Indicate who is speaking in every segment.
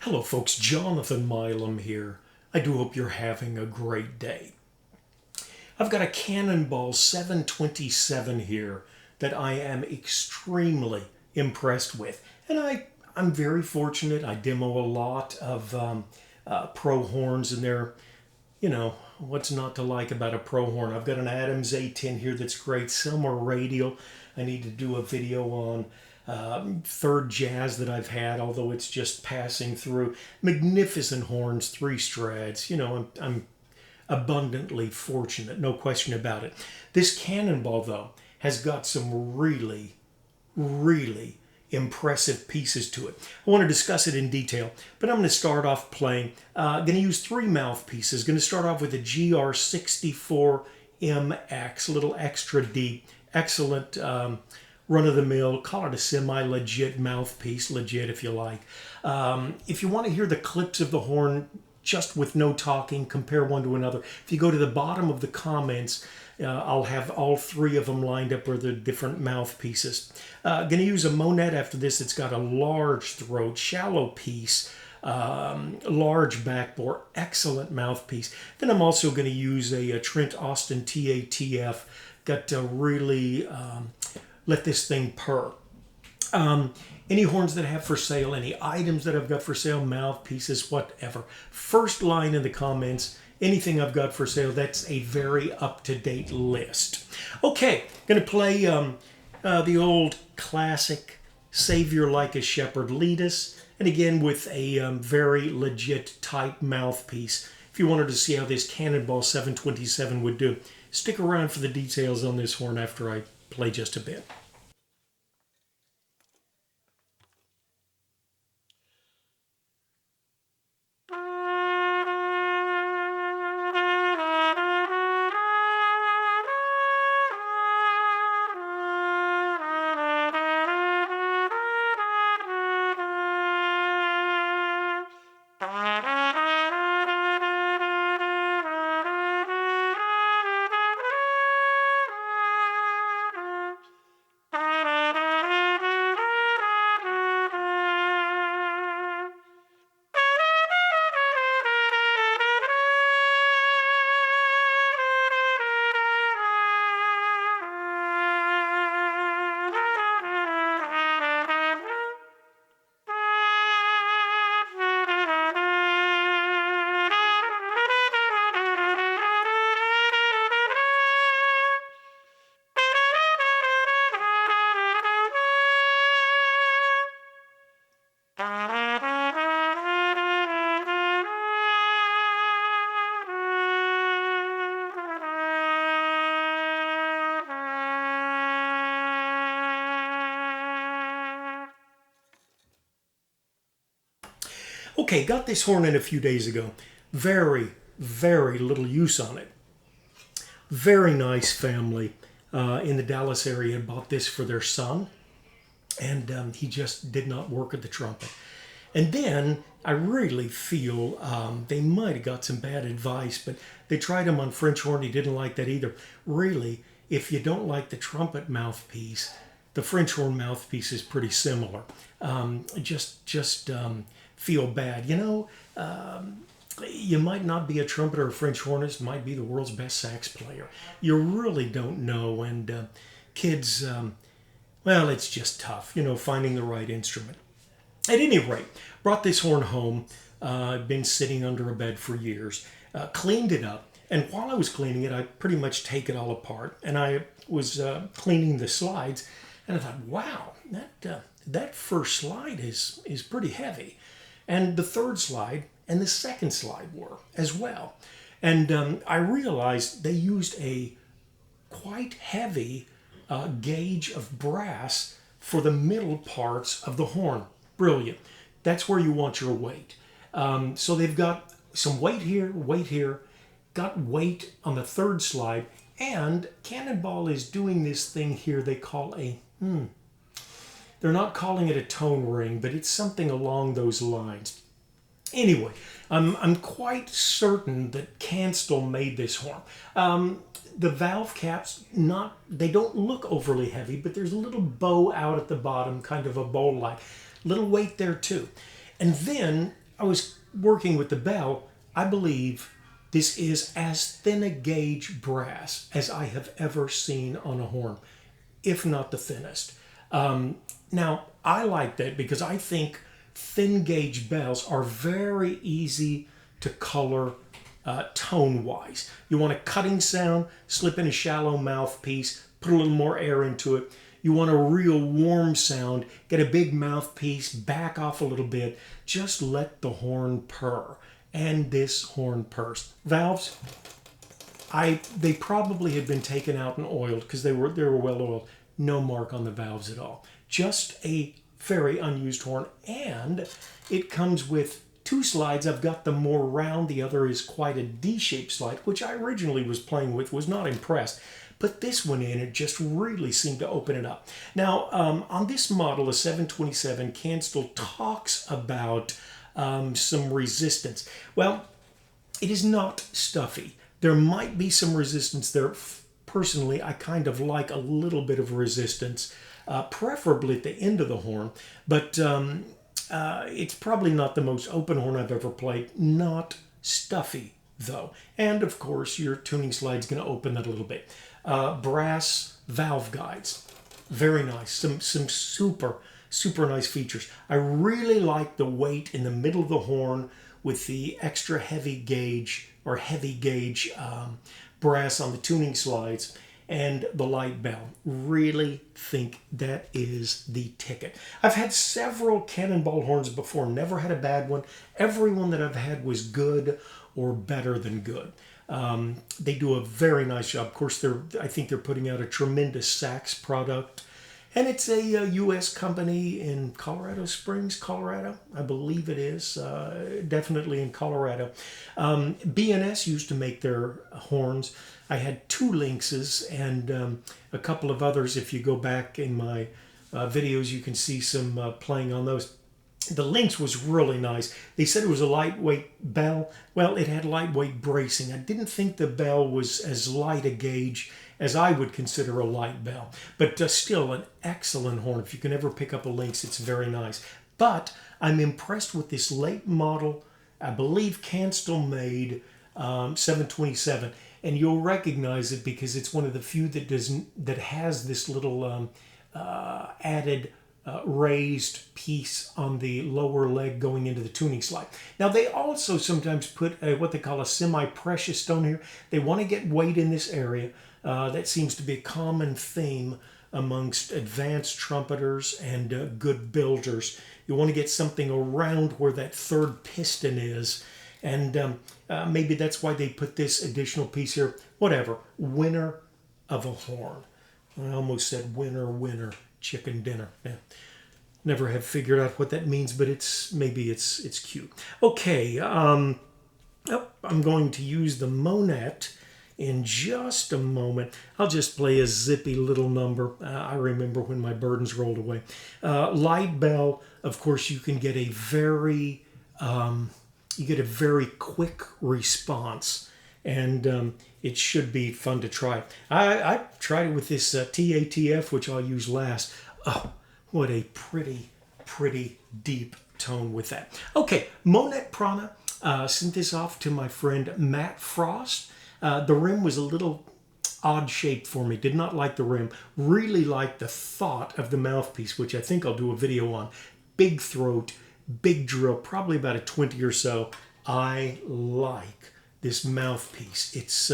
Speaker 1: Hello folks, Jonathan Milam here. I do hope you're having a great day. I've got a Cannonball 727 here that I am extremely impressed with. And I'm very fortunate. I demo a lot of pro horns, and they're, what's not to like about a pro horn? I've got an Adams A10 here that's great. Some are radial. I need to do a video on third jazz that I've had, although it's just passing through. Magnificent horns, 3 strads. I'm abundantly fortunate, no question about it. This Cannonball, though, has got some really, really impressive pieces to it. I want to discuss it in detail, but I'm going to start off playing. Going to use 3 mouthpieces. Going to start off with a GR64MX, a little extra deep, excellent run-of-the-mill, call it a semi-legit mouthpiece, legit if you like. If you want to hear the clips of the horn just with no talking, compare one to another, if you go to the bottom of the comments, I'll have all 3 of them lined up with the different mouthpieces. Going to use a Monette after this. It's got a large throat, shallow piece, large backbore, excellent mouthpiece. Then I'm also going to use a Trent Austin TATF. Got to really let this thing purr. Any horns that I have for sale, any items that I've got for sale, mouthpieces, whatever. First line in the comments, anything I've got for sale, that's a very up-to-date list. Okay, going to play the old classic Savior Like a Shepherd, Lead Us, and again with a very legit tight mouthpiece. If you wanted to see how this Cannonball 727 would do, stick around for the details on this horn after I play just a bit. Okay, got this horn in a few days ago. Very, very little use on it. Very nice family in the Dallas area bought this for their son, and he just did not work at the Trumpet. And then I really feel they might have got some bad advice, but they tried him on French horn. He didn't like that either. Really, if you don't like the Trumpet mouthpiece, the French horn mouthpiece is pretty similar. Just feel bad. You might not be a trumpeter or French hornist, might be the world's best sax player. You really don't know, and kids, well, it's just tough, finding the right instrument. At any rate, brought this horn home, been sitting under a bed for years, cleaned it up, and while I was cleaning it, I pretty much take it all apart, and I was cleaning the slides, and I thought, wow, that first slide is pretty heavy. And the third slide and the second slide were as well. And I realized they used a quite heavy gauge of brass for the middle parts of the horn. Brilliant. That's where you want your weight. So they've got some weight here, got weight on the third slide, and Cannonball is doing this thing here they call they're not calling it a tone ring, but it's something along those lines. Anyway, I'm quite certain that Kanstul made this horn. The valve caps, they don't look overly heavy, but there's a little bow out at the bottom, kind of a bowl-like. Little weight there too. And then I was working with the bell, I believe this is as thin a gauge brass as I have ever seen on a horn, if not the thinnest. Now, I like that because I think thin gauge bells are very easy to color tone wise. You want a cutting sound, slip in a shallow mouthpiece, put a little more air into it. You want a real warm sound, get a big mouthpiece, back off a little bit, just let the horn purr. And this horn purrs. Valves, they probably had been taken out and oiled because they were well oiled. No mark on the valves at all. Just a very unused horn, and it comes with two slides. I've got the more round, the other is quite a D-shaped slide, which I originally was playing with, was not impressed. Put this one in, it just really seemed to open it up. Now, on this model, the 727, Kanstul talks about some resistance. Well, it is not stuffy. There might be some resistance there. Personally, I kind of like a little bit of resistance, preferably at the end of the horn, but it's probably not the most open horn I've ever played. Not stuffy, though. And, of course, your tuning slide's going to open that a little bit. Brass valve guides. Very nice. Some super nice features. I really like the weight in the middle of the horn with the extra heavy gauge brass on the tuning slides and the light bell. Really think that is the ticket. I've had several Cannonball horns before, never had a bad one. Every one that I've had was good or better than good. They do a very nice job. Of course, I think they're putting out a tremendous sax product. And it's a U.S. company in Colorado Springs, Colorado. I believe it is. Definitely in Colorado. B&S used to make their horns. I had two Lynxes and a couple of others. If you go back in my videos, you can see some playing on those. The Lynx was really nice. They said it was a lightweight bell. Well, it had lightweight bracing. I didn't think the bell was as light a gauge as I would consider a light bell. But still an excellent horn. If you can ever pick up a Lynx, it's very nice. But I'm impressed with this late model, I believe Kanstul made 727. And you'll recognize it because it's one of the few that has this little added raised piece on the lower leg going into the tuning slide. Now they also sometimes put what they call a semi-precious stone here. They want to get weight in this area. That seems to be a common theme amongst advanced trumpeters and good builders. You want to get something around where that third piston is, and maybe that's why they put this additional piece here. Whatever. Winner of a horn. I almost said winner, chicken dinner. Yeah. Never have figured out what that means, but maybe it's cute. Okay, I'm going to use the Monette in just a moment. I'll just play a zippy little number. I remember when my burdens rolled away. Light bell, of course, you can get a very quick response, and it should be fun to try. I tried it with this TATF, which I'll use last. Oh, what a pretty deep tone with that. Okay, Monette Prana. Sent this off to my friend Matt Frost. The rim was a little odd shaped for me. Did not like the rim. Really liked the thought of the mouthpiece, which I think I'll do a video on. Big throat, big drill, probably about a 20 or so. I like this mouthpiece. It's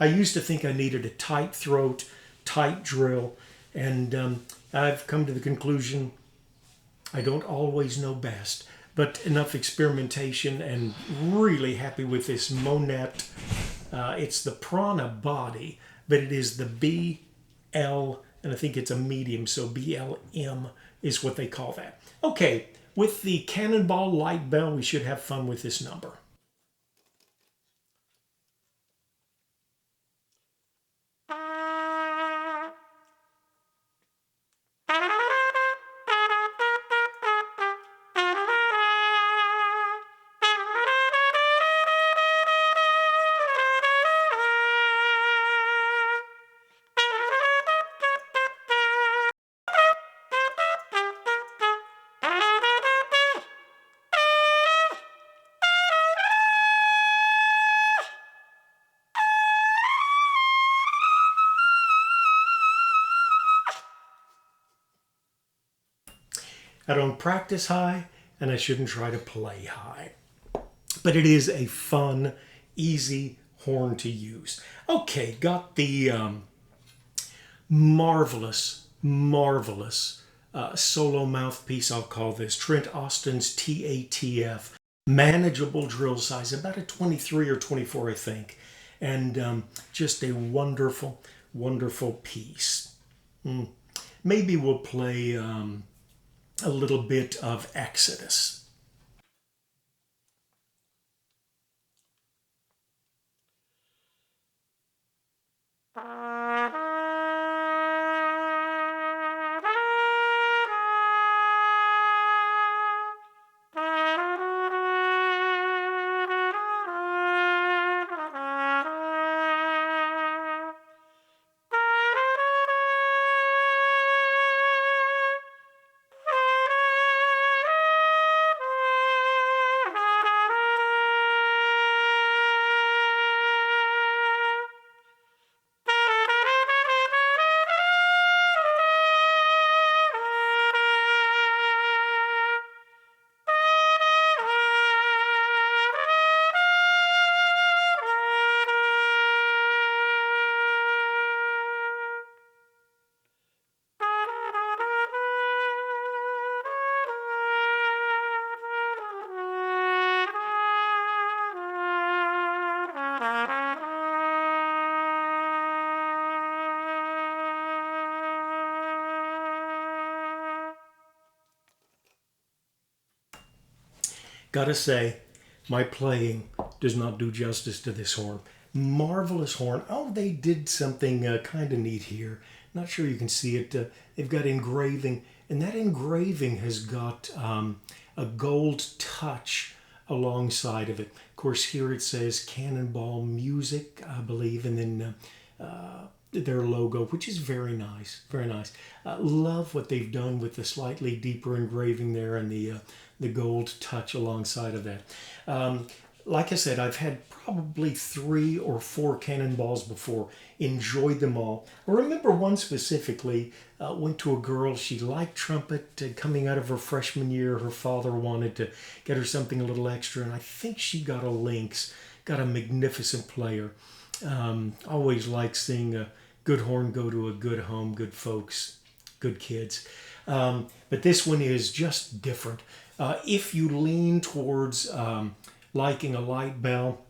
Speaker 1: I used to think I needed a tight throat, tight drill, and I've come to the conclusion I don't always know best, but enough experimentation and really happy with this Monette. It's the Prana body, but it is the BL, and I think it's a medium, so BLM is what they call that. Okay, with the Cannonball light bell, we should have fun with this number. I don't practice high, and I shouldn't try to play high. But it is a fun, easy horn to use. Okay, got the marvelous, marvelous solo mouthpiece, I'll call this, Trent Austin's TATF. Manageable drill size, about a 23 or 24, I think. And just a wonderful, wonderful piece. Maybe we'll play a little bit of Exodus. Gotta say, my playing does not do justice to this horn. Marvelous horn. Oh, they did something kind of neat here. Not sure you can see it. They've got engraving, and that engraving has got a gold touch alongside of it. Of course, here it says Cannonball Music, I believe, and then their logo, which is very nice, very nice. Love what they've done with the slightly deeper engraving there and the gold touch alongside of that. Like I said, I've had probably 3 or 4 Cannonballs before. Enjoyed them all. I remember one specifically, went to a girl, she liked trumpet coming out of her freshman year. Her father wanted to get her something a little extra, and I think she got a Lynx, got a magnificent player. Always like seeing a good horn go to a good home, good folks, good kids. But this one is just different. If you lean towards liking a light bell,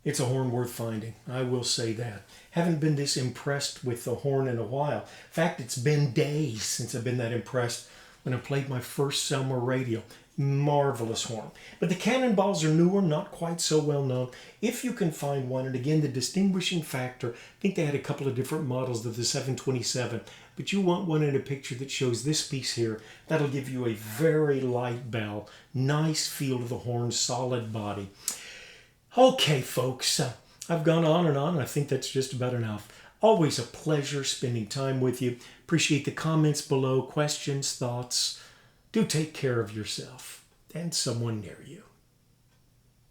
Speaker 1: it's a horn worth finding. I will say that. Haven't been this impressed with the horn in a while. In fact, it's been days since I've been that impressed when I played my first Selmer radio. Marvelous horn. But the Cannonballs are newer, not quite so well known. If you can find one, and again, the distinguishing factor, I think they had a couple of different models of the 727, but you want one in a picture that shows this piece here. That'll give you a very light bell, nice feel to the horn, solid body. Okay, folks, I've gone on, and I think that's just about enough. Always a pleasure spending time with you. Appreciate the comments below, questions, thoughts. Do take care of yourself and someone near you.